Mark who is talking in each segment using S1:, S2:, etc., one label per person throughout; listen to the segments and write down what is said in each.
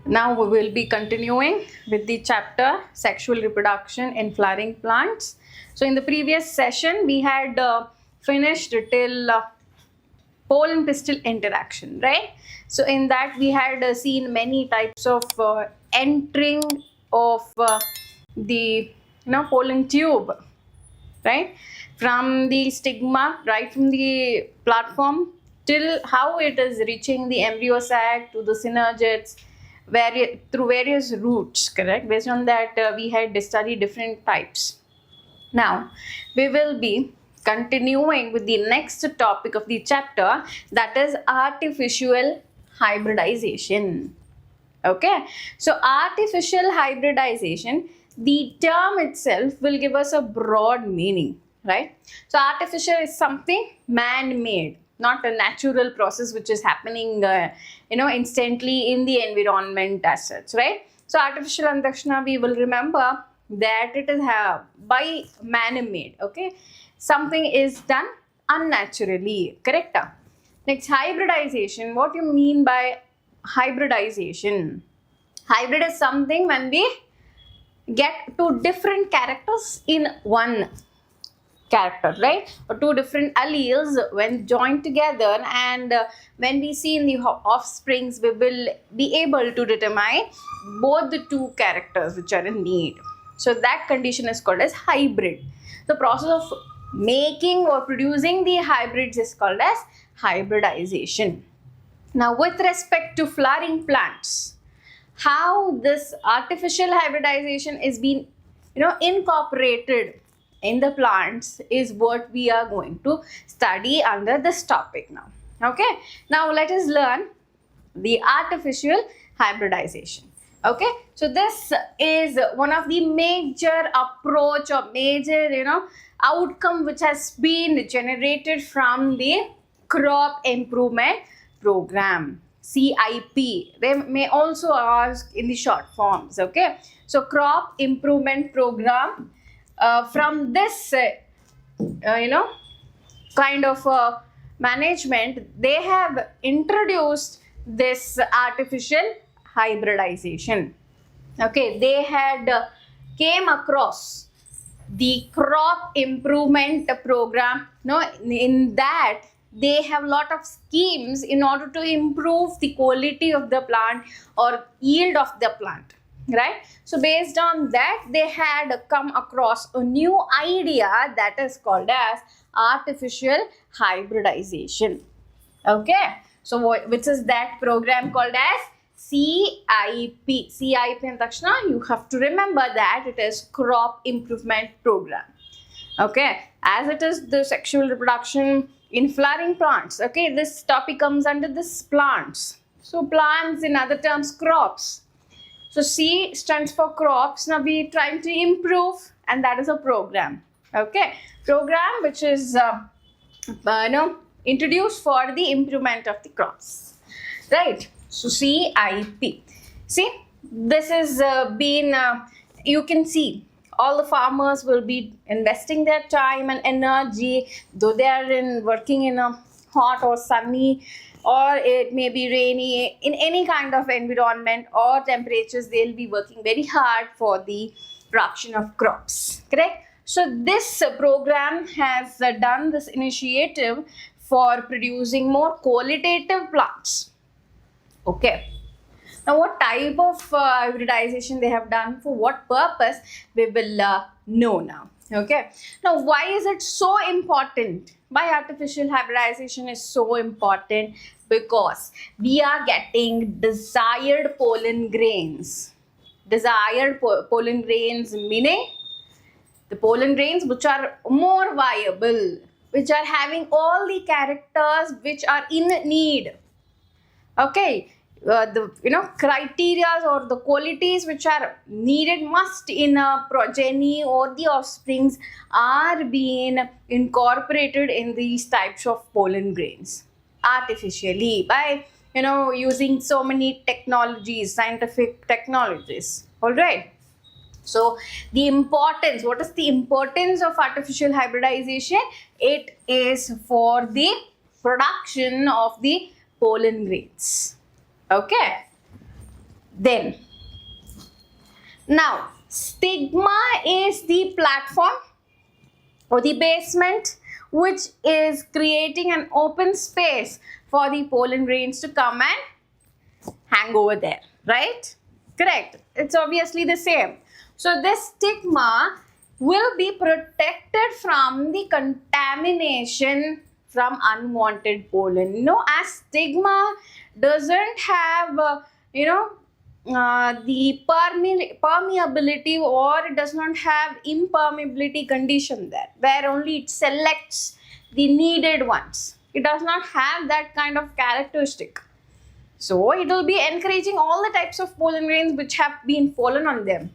S1: Now we will be continuing with the chapter sexual reproduction in flowering plants. So in the previous session we had finished till pollen pistil interaction, right? So in that we had seen many types of entering of the pollen tube, right, from the stigma, right from the platform till how it is reaching the embryo sac to the synergids, through various routes, correct? Based on that we had studied different types. Now we will be continuing with the next topic of the chapter, that is artificial hybridization. Okay, so artificial hybridization, the term itself will give us a broad meaning, right? So artificial is something man-made, not a natural process which is happening instantly in the environment as such, right? So artificial Antakshana, we will remember that it is by man-made. Okay, something is done unnaturally, correct? Next, hybridization. What you mean by hybridization? Hybrid is something when we get two different characters in one character, right? Or two different alleles when joined together, and when we see in the offsprings, we will be able to determine both the two characters which are in need. So that condition is called as hybrid. The process of making or producing the hybrids is called as hybridization. Now with respect to flowering plants, how this artificial hybridization is being incorporated in the plants is what we are going to study under this topic now. Okay, now let us learn the artificial hybridization. Okay, so this is one of the major approach or major outcome which has been generated from the crop improvement program, CIP. They may also ask in the short forms. Okay, so crop improvement program, from this kind of management, they have introduced this artificial hybridization. Okay, they had came across the crop improvement program. In that they have a lot of schemes in order to improve the quality of the plant or yield of the plant, right? So based on that, they had come across a new idea that is called as artificial hybridization. Okay, so which is that program called as CIP. CIP in Takshana, you have to remember that it is crop improvement program. Okay, as it is the sexual reproduction in flowering plants. Okay, this topic comes under this plants. So plants, in other terms, crops. So C stands for crops. Now we are trying to improve, and that is a program. Okay, program which is introduced for the improvement of the crops, right? So CIP. See, this is you can see all the farmers will be investing their time and energy, though they are working in a hot or sunny, or it may be rainy, in any kind of environment or temperatures, they'll be working very hard for the production of crops, correct? So this program has done this initiative for producing more qualitative plants. Okay, now what type of hybridization they have done, for what purpose, we will know now. Okay, now why is it so important? Why artificial hybridization is so important? Because we are getting desired pollen grains. Desired pollen grains meaning the pollen grains which are more viable, which are having all the characters which are in need. Okay, the criteria or the qualities which are needed must in a progeny or the offsprings are being incorporated in these types of pollen grains artificially by using so many technologies, scientific technologies. All right, so the importance, what is the importance of artificial hybridization? It is for the production of the pollen grains. Okay, Then, now stigma is the platform or the basement which is creating an open space for the pollen grains to come and hang over there, right? Correct. It's obviously the same. So this stigma will be protected from the contamination from unwanted pollen. As stigma doesn't have, the permeability, or it does not have impermeability condition there, where only it selects the needed ones. It does not have that kind of characteristic. So it will be encouraging all the types of pollen grains which have been fallen on them.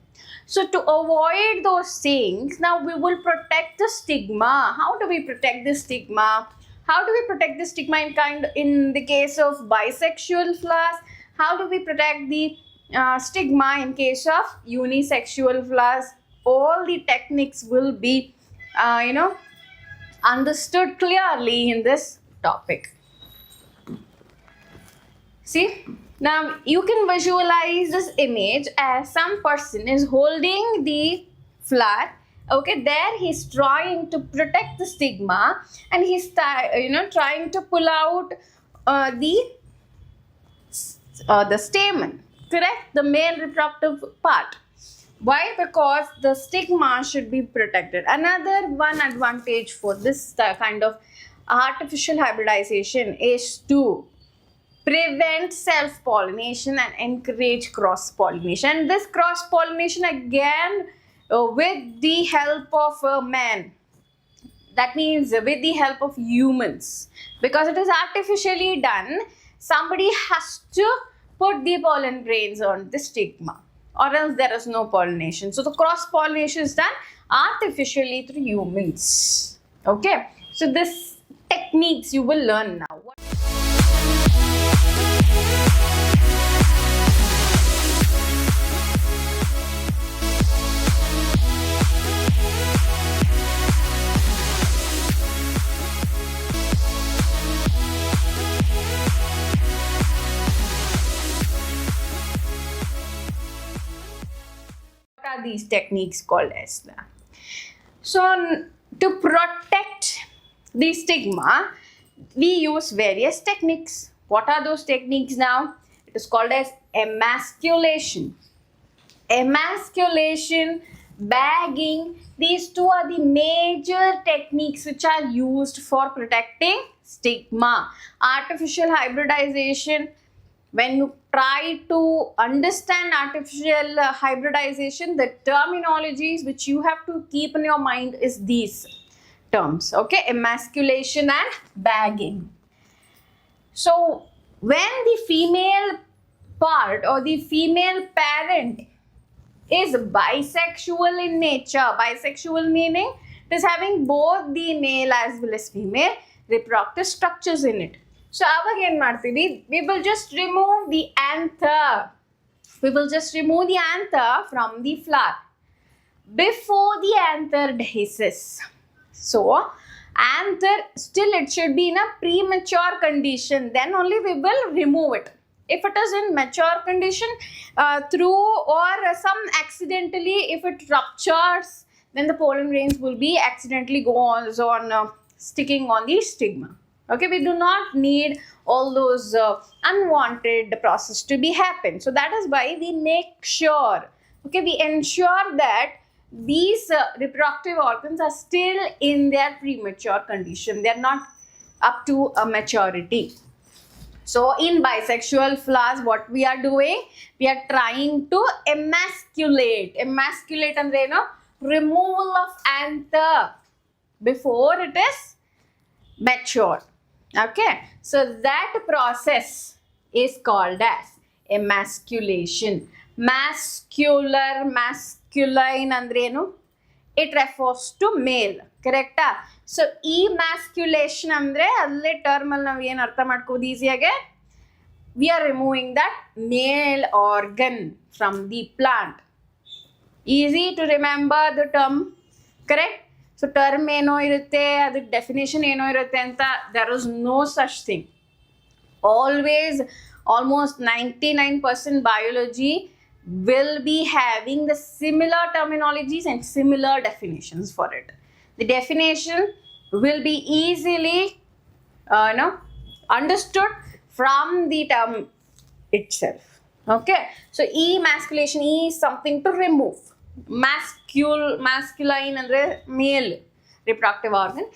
S1: So to avoid those things, now we will protect the stigma. How do we protect the stigma? How do we protect the stigma in the case of bisexual flowers? How do we protect the stigma in case of unisexual flowers? All the techniques will be, understood clearly in this topic. See, now you can visualize this image as some person is holding the flower. Okay, there he's trying to protect the stigma, and he's trying to pull out the stamen, correct? The male reproductive part. Why? Because the stigma should be protected. Another one advantage for this kind of artificial hybridization is to prevent self-pollination and encourage cross-pollination. This cross-pollination again with the help of man. That means with the help of humans. Because it is artificially done, somebody has to put the pollen grains on the stigma, or else there is no pollination. So the cross-pollination is done artificially through humans. Okay, so this techniques you will learn now. These techniques called as now. So to protect the stigma, we use various techniques. What are those techniques now? It is called as emasculation. Emasculation, bagging, these two are the major techniques which are used for protecting stigma. Artificial hybridization, when you try to understand artificial hybridization, the terminologies which you have to keep in your mind is these terms, okay? Emasculation and bagging. So when the female part or the female parent is bisexual in nature, bisexual meaning it is having both the male as well as female reproductive structures in it. So we will just remove the anther. We will just remove the anther from the flower before the anther dehisces. So anther still it should be in a premature condition, then only we will remove it. If it is in mature condition through or some accidentally, if it ruptures, then the pollen grains will be accidentally go on sticking on the stigma. Okay, we do not need all those unwanted process to be happen. So that is why we make sure, okay, we ensure that these reproductive organs are still in their premature condition. They are not up to a maturity. So in bisexual flowers, what we are doing, we are trying to emasculate. Emasculate and removal of anther before it is mature. Okay, so that process is called as emasculation. Masculine andrenu, it refers to male, correct? So emasculation andre alle term alli navu ಏನು ಅರ್ಥ ಮಾಡ್ಕೋದು ಈಸಿಯಾಗೆ, we are removing that male organ from the plant. Easy to remember the term, correct? So term ಏನೋ ಇರುತ್ತೆ, ಅದಕ್ಕೆ definition ಏನೋ ಇರುತ್ತೆ ಅಂತ, there is no such thing. almost 99% biology will be having the similar terminologies and similar definitions for it. The definition will be easily understood from the term itself. Okay, so emasculation is something to remove. Masculine andre male reproductive organ,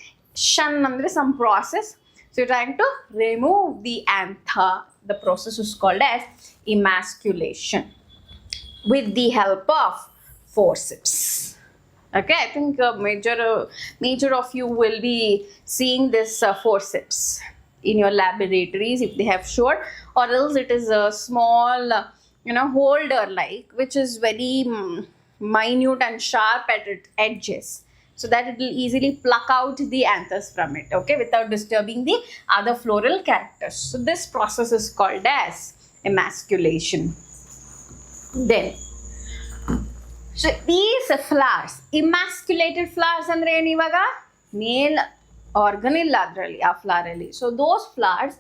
S1: shan andre some process. So you're trying to remove the anther. The process is called as emasculation with the help of forceps. Okay, I think major of you will be seeing this forceps in your laboratories if they have showed, or else it is a small holder like, which is very minute and sharp at its edges, so that it will easily pluck out the anthers from it, okay, without disturbing the other floral characters. So this process is called as emasculation. Then, so these flowers, emasculated flowers andre ಏನು ಇವಾಗ ಮೇಲ್ organ ಇಲ್ಲ ಅದರಲ್ಲಿ, ಆ flower ಅಲ್ಲಿ. So those flowers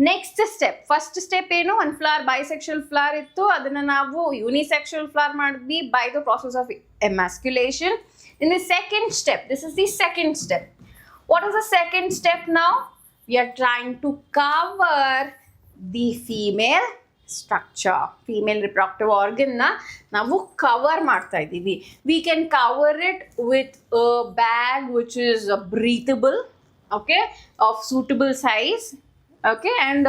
S1: next step, first step ಏನು, ಒಂದು flower bisexual flower ಇತ್ತು, ಅದನ್ನ ನಾವು ಯೂನಿಸೆಕ್ಷುವಲ್ ಫ್ಲವರ್ ಮಾಡಿದ್ವಿ by the process of ಎಮಾಸ್ಕ್ಯುಲೇಷನ್. In the second step, this is the second step. What is the second step now? We are trying to cover the female structure, female reproductive organ na ನಾವು cover ಮಾಡ್ತಾ ಇದ್ದೀವಿ. We can cover it with a bag which is breathable, okay, of suitable size, okay, and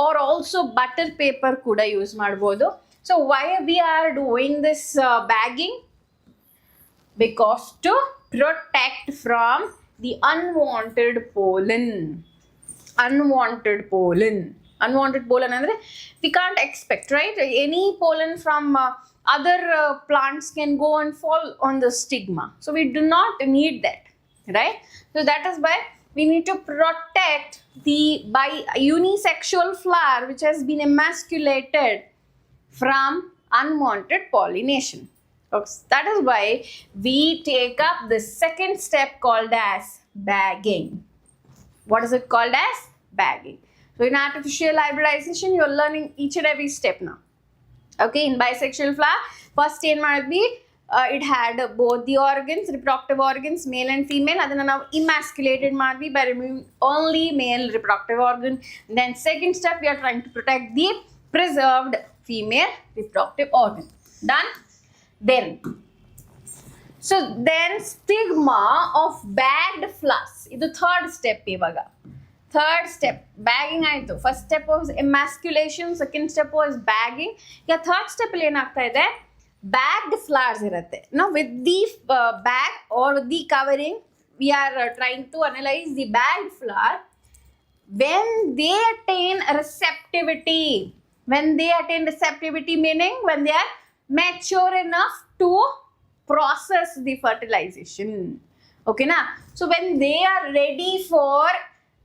S1: or also butter paper ಕೂಡ use ಮಾಡ್ಬೋದು. So why we are doing this bagging? Because to protect from the unwanted pollen. Unwanted pollen andre we can't expect, right? Any pollen from other plants can go and fall on the stigma, so we do not need that, right? So that is why we need to protect the unisexual flower which has been emasculated from unwanted pollination. Okay, that is why we take up the second step called as bagging. What is it called as? Bagging. So in artificial hybridization, you're learning each and every step now. Okay, in bisexual flower, first ಏನು ಮಾಡಿದ್ವಿ, it had both the organs, reproductive organs, male and female. ಅದನ್ನ ನಾವು emasculated ಮಾಡಿದ್ವಿ by removing only male reproductive organ. Then second step, we are trying to protect the preserved female reproductive organ. Done? Then stigma of bagged flowers. ಇದು third step ಇವಾಗ. Third step, bagging ಆಯಿತು. First step was emasculation, second step was bagging. ಈಗ third step ಅಲ್ಲಿ ಏನಾಗ್ತಾ ಇದೆ, bagged flowers ಇರುತ್ತೆ. ನಾವು with the bag or the covering we are trying to analyse the bagged flower when they attain receptivity. When they attain receptivity meaning when they are mature enough to process the fertilization. Okay na? So when they are ready for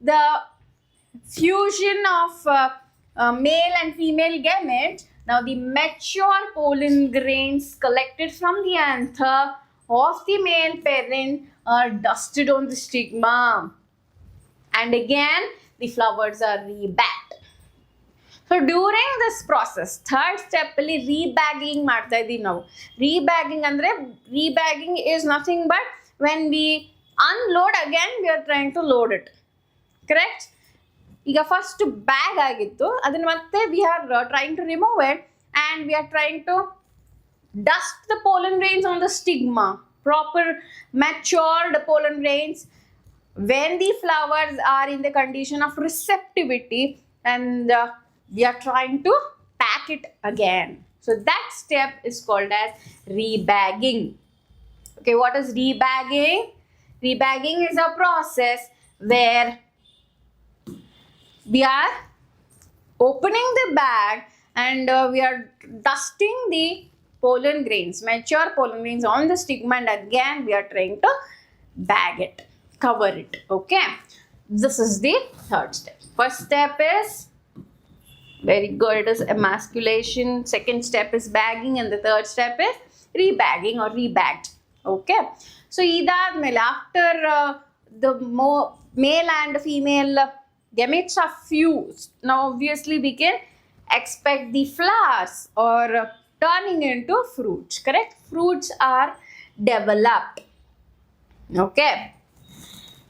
S1: the fusion of male and female gametes, now the mature pollen grains collected from the anther of the male parent are dusted on the stigma, and again the flowers are rebagged. So during this process, third step ಅಲ್ಲಿ rebagging ಮಾಡ್ತಾ ಇದ್ದೀವಿ ನಾವು. Rebagging ಅಂದ್ರೆ, rebagging is nothing but when we unload again we are trying to load it. Correct? ಈಗ first bag ಆಗಿತ್ತು, ಅದನ್ನ ಮತ್ತೆ we are trying to remove it and we are trying to dust the pollen grains on the stigma. Proper matured pollen grains when the flowers are in the condition of receptivity, and we are trying to pack it again. So that step is called as rebagging. Okay, what is rebagging? Rebagging is a process where we are opening the bag and we are dusting the pollen grains, mature pollen grains on the stigma, and again we are trying to bag it, cover it. Okay, this is the third step. First step is very good, it is emasculation. Second step is bagging, and the third step is rebagging or rebagged. Okay, so idadmele after the male and female gametes are fused, now obviously we can expect the flowers or turning into fruits, correct? Fruits are developed. Okay.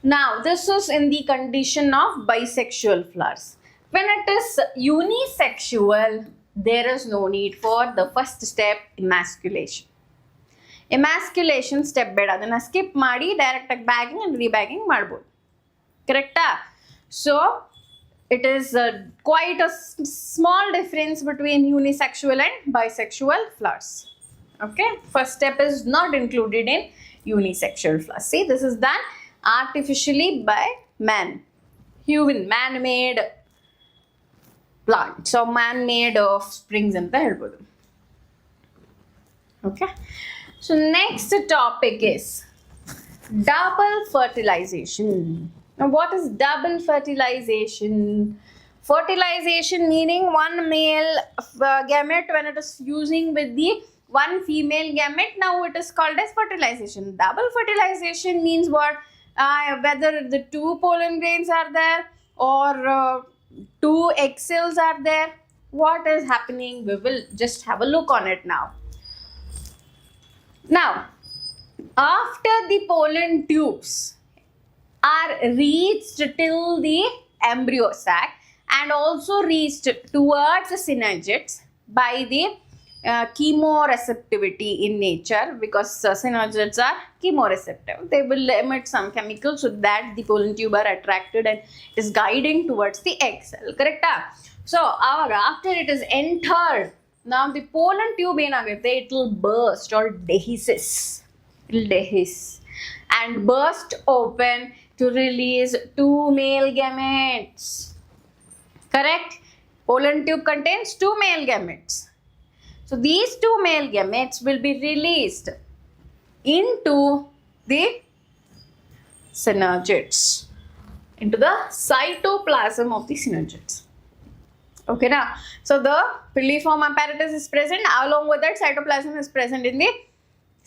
S1: Now, this is in the condition of bisexual flowers. When it is unisexual, there is no need for the first step, emasculation. Emasculation step ಬೇಡ, ಅದನ್ನ skip ಮಾಡಿ direct ಆಗಿ bagging and rebagging ಮಾಡ್ಬೋದು. Correcta? So, it is quite a small difference between unisexual and bisexual flowers. Okay? First step is not included in unisexual flowers. See, this is done artificially by man. Human, man-made plants or man-made springs ಅಂತ ಹೇಳ್ಬೋದು. Okay? So next topic is double fertilization. Now what is double fertilization? Fertilization meaning one male gamete when it is fusing with the one female gamete, now it is called as fertilization. Double fertilization means what? Whether the two pollen grains are there or two egg cells are there. What is happening? We will just have a look on it now. Now, after the pollen tubes are reached till the embryo sac and also reached towards the synergids by the chemoreceptivity in nature, because synergids are chemoreceptive. They will emit some chemicals so that the pollen tube are attracted and is guiding towards the egg cell. Correct? So, after it is entered, now the pollen tube ಏನಾಗುತ್ತೆ, it will burst or dehisces. It will dehisce and burst open to release two male gametes. Correct? Pollen tube contains two male gametes. So these two male gametes will be released into the synergids, into the cytoplasm of the synergids. Okay, now, so the piliform apparatus is present, along with that cytoplasm is present in the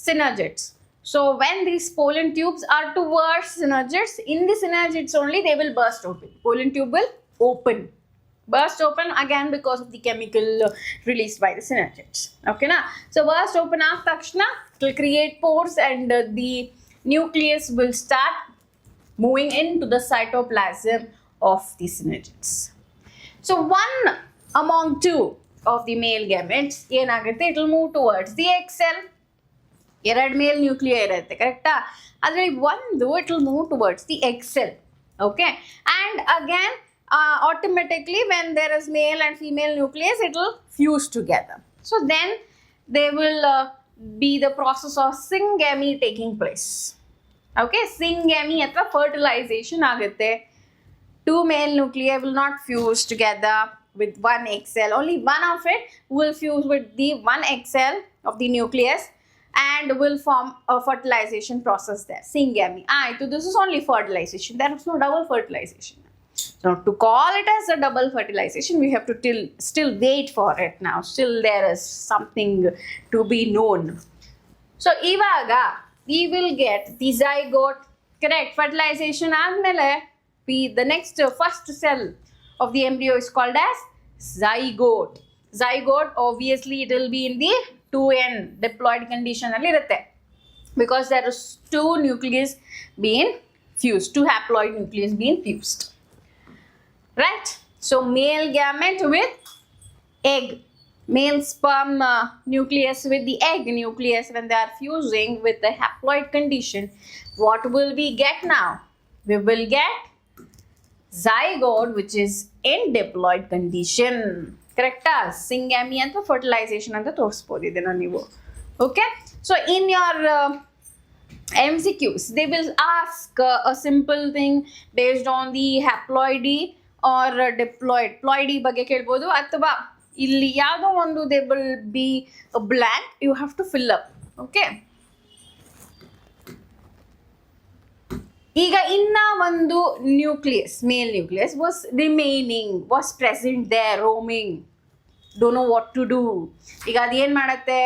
S1: synergids. So when these pollen tubes are towards synergids, in the synergids only they will burst open. Pollen tube will burst open again because of the chemical released by the synergids. Okay, now, so burst open after takshana, it will create pores and the nucleus will start moving into the cytoplasm of the synergids. So one among two of the male gametes ಏನಾಗುತ್ತೆ, it will move towards the egg cell. ಎರಡು ಮೇಲ್ nuclear ಇರುತ್ತೆ, ಕರೆಕ್ಟಾ? ಅದರಲ್ಲಿ ಒಂದು it will move towards the egg cell. Okay, and again automatically when there is male and female nucleus, it will fuse together. So then there will be the process of syngamy taking place. Okay, syngamy ಅಥವಾ fertilization ಆಗುತ್ತೆ. Two male nuclei will not fuse together with one egg cell. Only one of it will fuse with the one egg cell of the nucleus and will form a fertilization process there. Syngamy. So this is only fertilization. There is no double fertilization. Now to call it as a double fertilization, we have to still wait for it now. Still there is something to be known. So ivaga we will get the zygote. Correct? Fertilization admele the next first cell of the embryo is called as zygote. Zygote, obviously it will be in the 2n diploid condition alli irutte, because there is two nucleus being fused, two haploid nucleus being fused. Right? So male gamete with egg, male sperm nucleus with the egg nucleus, when they are fusing with the haploid condition, what will we get now? We will get zygote which is in diploid condition. Correcta? Syngamy and fertilization anta ತೋರಿಸಬಹುದು ಇದನ್ನ ನೀವು. Okay, so in your MCQs they will ask a simple thing based on the haploidy or diploid. Ploidy ಬಗ್ಗೆ ಕೇಳಬಹುದು, ಅಥವಾ ಇಲ್ಲಿ ಯಾವುದೋ ಒಂದು they will be a blank, you have to fill up. Okay, ಈಗ ಇನ್ನ ಒಂದು nucleus, male nucleus was present there roaming, don't know what to do. ಈಗ ಅದೇನ್ ಮಾಡತ್ತೆ,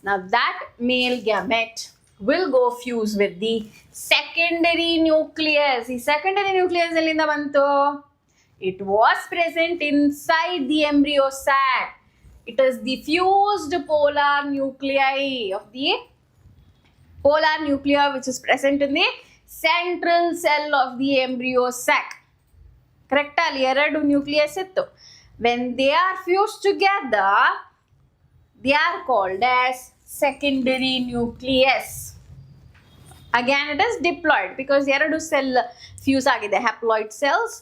S1: now that male gamete will go fuse with the secondary nucleus. ಈ secondary nucleus ಎಲ್ಲಿಂದ ಬಂತು? It was present inside the embryo sac. It is the fused polar nuclei of the polar nuclear which is present in the central cell of the embryo sac. Correct? ಎರಡು nucleus ittu. When they are fused together, they are called as secondary nucleus. Again, it is diploid because ಎರಡು cell fuse ಆಗಿದೆ. Haploid cells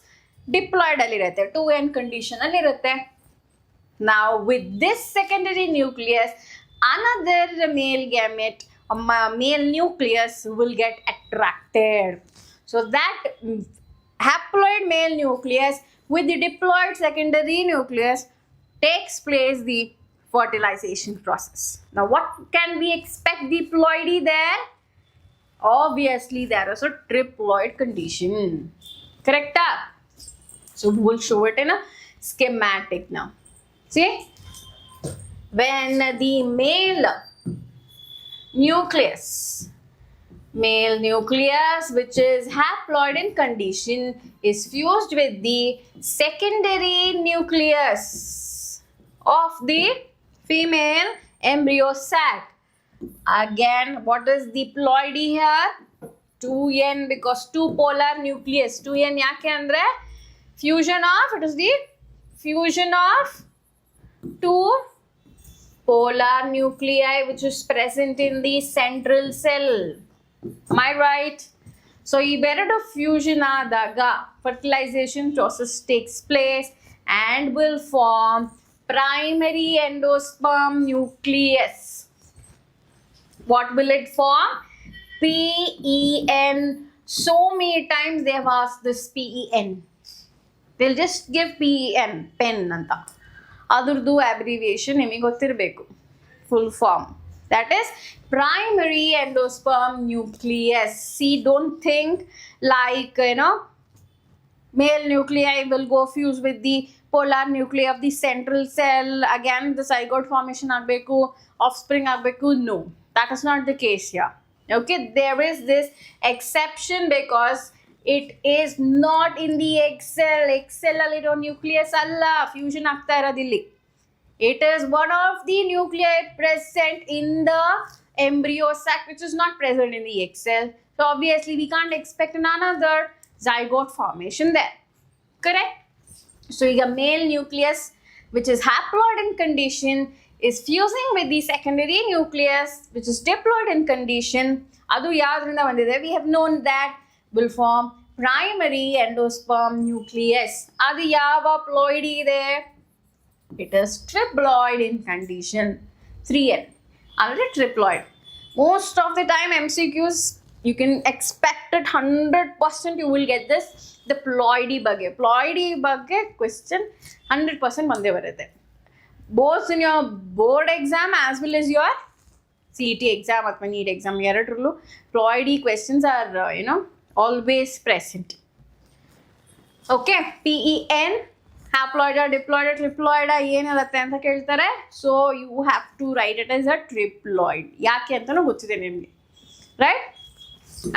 S1: diploid ಅಲ್ಲಿ ಇರುತ್ತೆ, 2n condition ಅಲ್ಲಿ ಇರುತ್ತೆ. Now with this secondary nucleus, another male gamete, male nucleus will get attracted. So that haploid male nucleus with the diploid secondary nucleus takes place the fertilization process. Now what can we expect diploidy there? Obviously there is a triploid condition. Correct? So we will show it in a schematic now. See, when the male nucleus which is haploid in condition is fused with the secondary nucleus of the female embryo sac. Again, what is diploidy here? 2n because 2 polar nucleus. 2n yake andre fusion of, it is the fusion of 2 polar nuclei which is present in the central cell. Am I right? So iberedu fusion adaga fertilization process takes place and will form primary endosperm nucleus. What will it form? PEN. So many times they have asked this PEN. They'll just give PEN, pen anta. Adurdu abbreviation nimage gottirbeku. Full form. That is primary endosperm nucleus. See, don't think like, male nuclei will go fuse with the polar nuclei of the central cell. Again, the zygote formation agbeku, offspring agbeku. No, that is not the case here. Okay, there is this exception because it is not in the egg cell. Egg cell aliro nucleus alla fusion agta iradilli. It is one of the nuclei present in the embryo sac which is not present in the egg cell. So obviously we can't expect another zygote formation there. Correct? So a male nucleus which is haploid in condition is fusing with the secondary nucleus which is diploid in condition. Adu yadrinda vandide. We have known that will form primary endosperm nucleus. Adu yava ploidy there. It is triploid in condition. 3n. Already triploid. Most of the time MCQs you can expect it 100% you will get this. The ploidy ಬಗ್ಗೆ question 100% ಬಂದೇ ಬರುತ್ತೆ. Both in your board exam as well as your CET exam ಅಥವಾ NEET exam ಎರಡರಲ್ಲೂ ploidy questions are always present. Okay, PEN haploid, diploid, triploid ಏನಿರುತ್ತೆ ಅಂತ ಕೇಳ್ತಾರೆ. So you have to write it as a triploid. ಯಾಕೆ ಅಂತಲೂ ಗೊತ್ತಿದೆ ನಿಮಗೆ, right?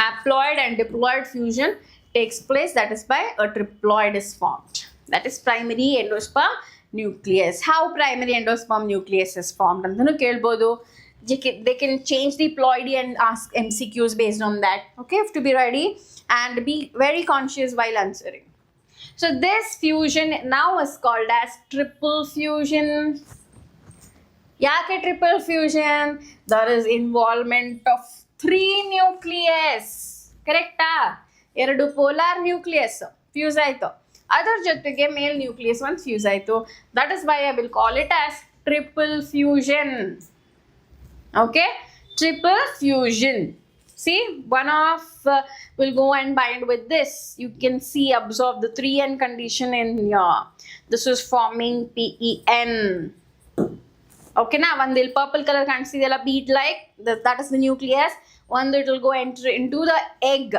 S1: Haploid and diploid fusion takes place, that is by a triploid is formed. That is primary endosperm nucleus. How primary endosperm nucleus is formed antanu kelbodu. They can change the ploidy and ask MCQs based on that. Okay, have to be ready and be very conscious while answering. So this fusion now is called as triple fusion. Yake triple fusion? There is involvement of 3 nucleus. Correct? ಎರಡು polar nucleus fuse ಆಯಿತು, ಅದರ ಜೊತೆಗೆ ಮೇಲ್ nucleus ಒಂದು fuse ಆಯಿತು. That is why I will call it as triple fusion. Okay, triple fusion. See, one of will go and bind with this. You can see, absorb the 3n condition in here. This is forming PEN. Okay, now one will purple color can't see the bead like that is the nucleus. One that will go enter into the egg.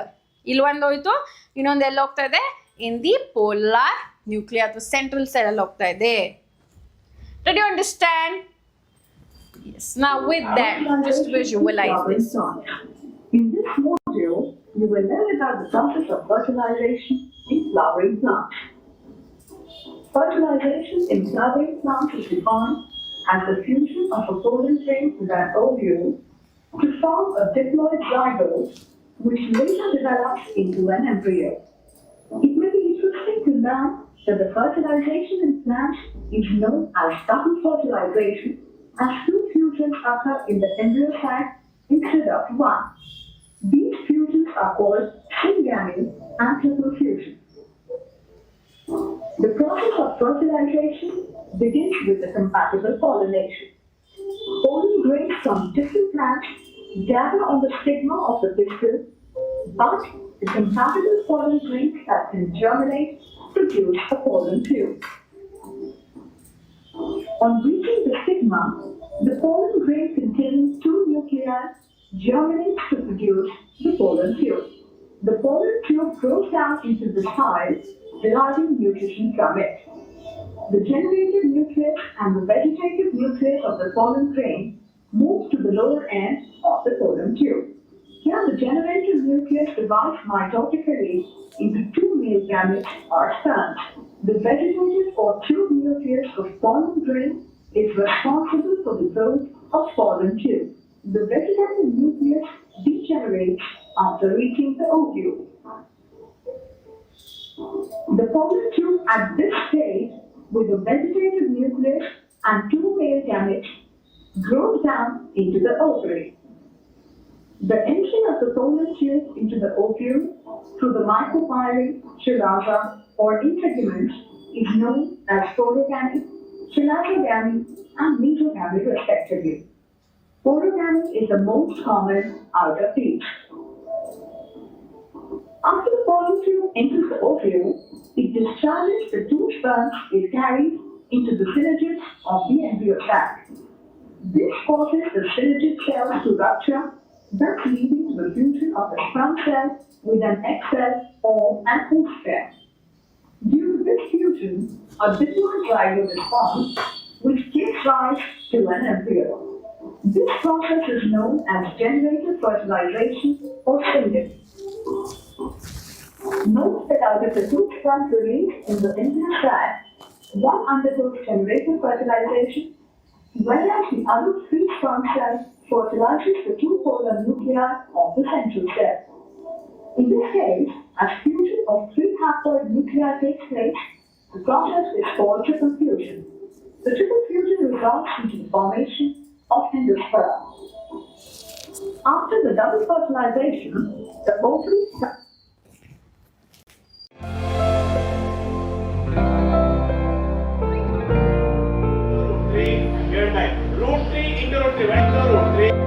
S1: Illu one hoytu, innondu ella hogta ide in the polar nucleus, the central cell alli hogta ide. Did you understand? Yes. Now with that, just visualize this.
S2: In this module, you will learn about the process of fertilization in flowering plants. Fertilization in flowering plants is defined as the fusion of a pollen grain with an ovule to form a diploid zygote which later develops into an embryo. It may be interesting to learn that the fertilization in plants is known as double fertilization as two fusions occur in the embryo sac instead of one. These fusions are called syngamy and triple fusion. The process of fertilization begins with the compatible pollination. Pollen grains from different plants gather on the stigma of the pistil, but the compatible pollen grains that can germinate produce a pollen tube. On reaching the stigma, the pollen grain containing two nuclei germinates to produce the pollen tube. The pollen tube grows down into the soil, deriving nutrition from it. The generative nucleus and the vegetative nucleus of the pollen grain move to the lower end of the pollen tube. Here, the generative nucleus divides mitotically into two male gametes or sperms. The vegetative or tube nucleus of pollen grain is responsible for the growth of pollen tube. The vegetative nucleus degenerates after reaching the ovule. The pollen tube at this stage, with a vegetative nucleus and two male gametes, grows down into the ovary. The entry of the pollen tube into the ovule through the micropyly, chalaza, or integuments is known as porogamy, chalazogamy, and mesogamy respectively. Porogamy is the most common out of these. After the pollen tube enters the ovule, it discharges the two sperms it carries into the syzygids of the embryo sac. This causes the syzygiid cells to rupture, thus leading to the fusion of the sperm cell with an egg cell or an oost cell. Due to this fusion, a diploid zygote is formed, which gives rise to an embryo. This process is known as generative fertilization or syngamy. Note that out of the two sperms released in the embryo sac, one undergoes generative fertilization, whereas the other three sperm cells fertilizes the two polar nuclei of the central cell. In this case, as fusion of three haploid nuclei takes place, the process is called triple fusion. The triple fusion results into the formation of endosperm. After the double fertilization, the ovary
S3: root 3 into root 3. When is the root 3?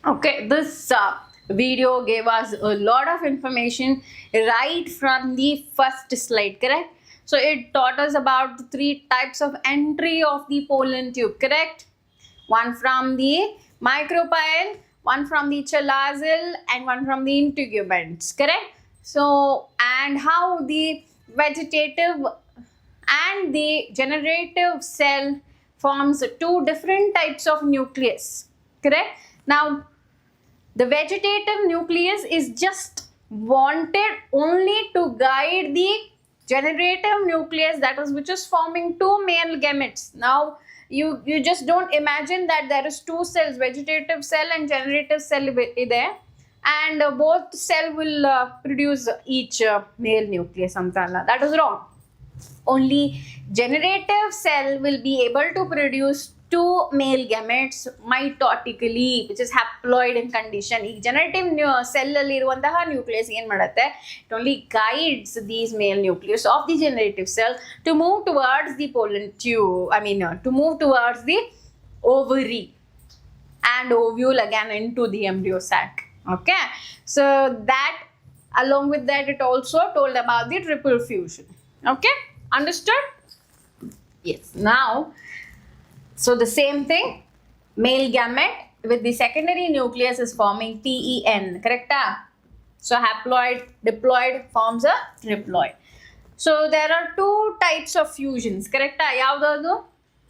S1: Okay, this video gave us a lot of information right from the first slide, correct? So it taught us about the three types of entry of the pollen tube, correct? One from the micropyle, one from the chalazal, and one from the integuments, correct? So, and how the vegetative and the generative cell forms two different types of nucleus, correct? Now, the vegetative nucleus is just wanted only to guide the generative nucleus, that is which is forming two male gametes. Now you just don't imagine that there is two cells, vegetative cell and generative cell there, and both cell will produce each male nucleus. That is wrong. Only generative cell will be able to produce two male gametes mitotically, which is haploid in condition. ಈ generative cell ಅಲ್ಲಿ ಇರುವಂತಹ nucleus ಏನು ಮಾಡುತ್ತೆ, it only guides these male nucleus of the generative cell to move towards the pollen tube, to move towards the ovary and ovule again into the embryo sac. Okay, so that along with that it also told about the triple fusion. Okay, understood? Yes. Now, so the same thing, male gamete with the secondary nucleus is forming TEN, correct? So haploid diploid forms a triploid. So there are two types of fusions, correct?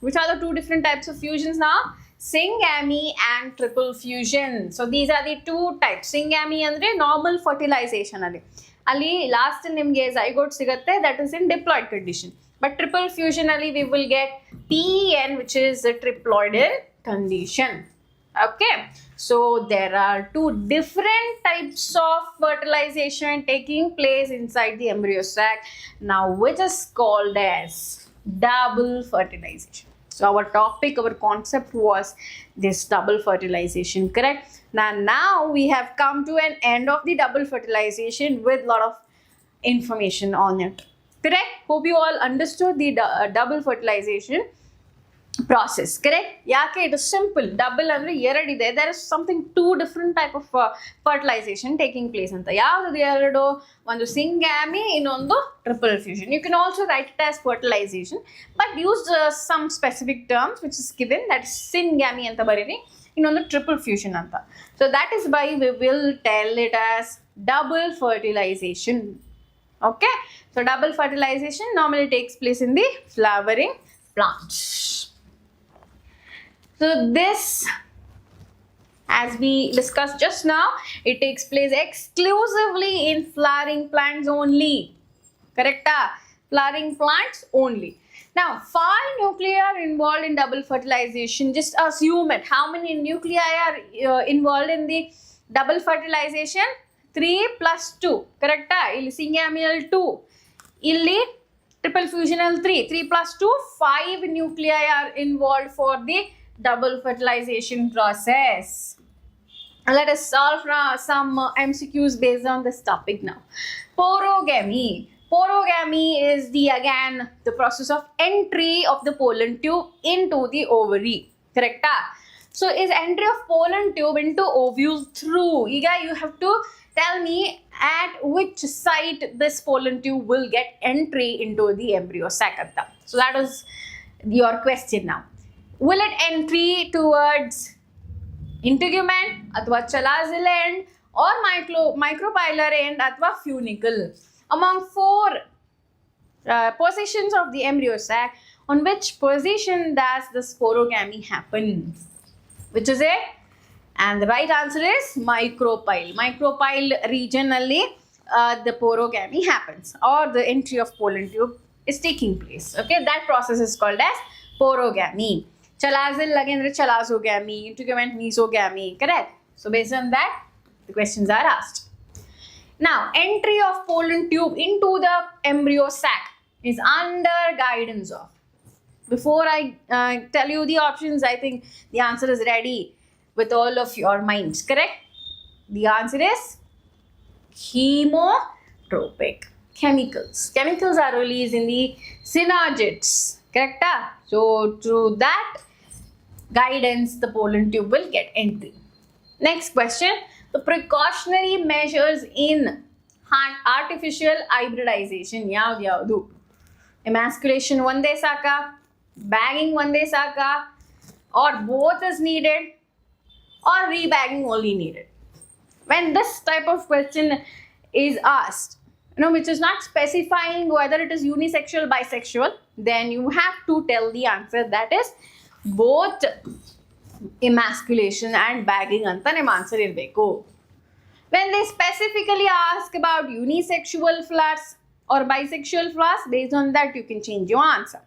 S1: Which are the two different types of fusions now? Syngamy and triple fusion. So these are the two types. Syngamy andre normal fertilization ali last nimge zygote sigatte, that is in diploid condition. But triple fusion ali we will get TEN, which is a triploidal condition. Okay, so there are two different types of fertilization taking place inside the embryo sac, now which is called as double fertilization. So our topic, our concept was this double fertilization, correct? Now we have come to an end of the double fertilization with lot of information on it, correct? Hope you all understood the double fertilization process, correct? Yake it is simple. Double andre eradu ide. There is something two different type of fertilization taking place anta. Yavadu eradu? Ondu syngamy, innondu triple fusion. You can also write it as fertilization, but use some specific terms which is given, that is syngamy anta barini, innondu triple fusion anta. So that is why we will tell it as double fertilization. Okay, so double fertilization normally takes place in the flowering plants. So this, as we discussed just now, it takes place exclusively in flowering plants only. Correct? Flowering plants only. Now, 5 nuclei are involved in double fertilization. Just assume it. How many nuclei are involved in the double fertilization? 3 plus 2. Correct? Illi syngamial 2. Illi triple fusional 3. 3 plus 2, 5 nuclei are involved for the double fertilization process. Let us solve some MCQs based on this topic now. Porogamy. Porogamy is the process of entry of the pollen tube into the ovary. Correct? So is entry of pollen tube into ovule through? Iga you have to tell me at which site this pollen tube will get entry into the embryo sac. So that is your question now. Will it entry towards integument, athwa chalazal end, or micropylar end, athwa funicle? Among 4 positions of the embryo sac, on which position does the sporogamy happen? Which is it? And the right answer is micropyle. Micropyle regionally the porogamy happens, or the entry of pollen tube is taking place. Okay, that process is called as porogamy. Chalazal again, chalazogamy, integument, mesogamy, correct? So based on that, the questions are asked. Now, entry of pollen tube into the embryo sac is under guidance of. Before I tell you the options, I think the answer is ready with all of your minds, correct? The answer is chemotropic. Chemicals. Chemicals are released in the synergids, correct? So through that guidance, the pollen tube will get entry. Next question, the precautionary measures in artificial hybridization yavdu? Emasculation onde saka, bagging onde saka, or both is needed, or rebagging only needed? When this type of question is asked, which is not specifying whether it is unisexual, bisexual, then you have to tell the answer, that is both emasculation and bagging anta nim answer irbeku. When they specifically ask about unisexual flowers or bisexual flowers, based on that you can change your answer.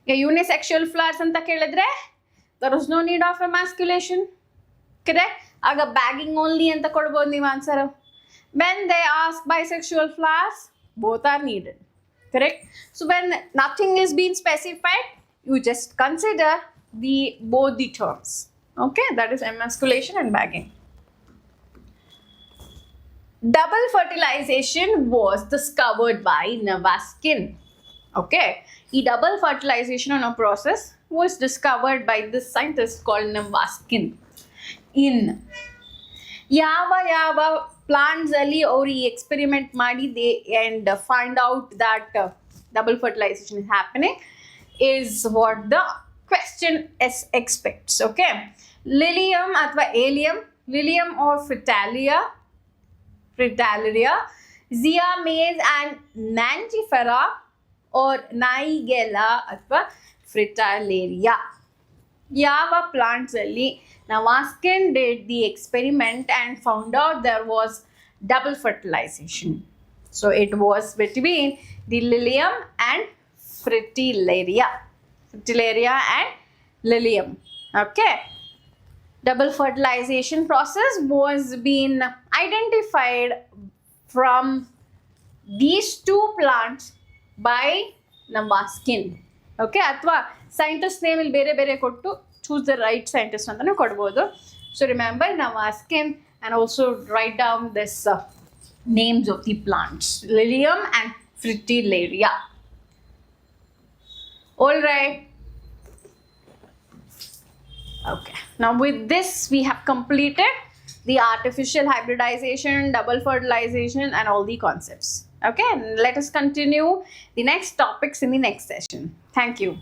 S1: Unisexual flowers anta kelidre, there is no need of emasculation, correct? Aga bagging only anta kodabodu ನೀವು answer. When they ask bisexual flowers, both are needed, correct? So when nothing is being specified, you just consider both the terms. Okay, that is emasculation and bagging. Double fertilization was discovered by Navaskin. Okay, double fertilization on a process was discovered by this scientist called Navaskin. In ಯಾವ plants ಅಲ್ಲಿ ಅವರು ಈ experiment ಮಾಡಿದೆ and find out that double fertilization is happening is what the question expects. Okay, Lilium ಅಥವಾ Allium, Lilium or Fritillaria, Zea mays and Nangifera or Naigella ಅಥವಾ Fritillaria. ಯಾವ plants ಅಲ್ಲಿ Navaskin did the experiment and found out there was double fertilization. So it was between the Lilium and Fritillaria. Fritillaria and Lilium. Okay. Double fertilization process was being identified from these two plants by Navaskin. Okay, ಅಥವಾ scientist name ಇಲ್ಲಿ ಬೇರೆ ಬೇರೆ ಕೊಟ್ಟು choose the right scientist ಅಂತಾನೆ ಕೊಡ್ಬೋದು. So remember Navaskin and also write down this names of the plants, Lilium and Fritillaria. All right. Okay, now with this we have completed the artificial hybridization, double fertilization and all the concepts. Okay, and let us continue the next topics in the next session. Thank you.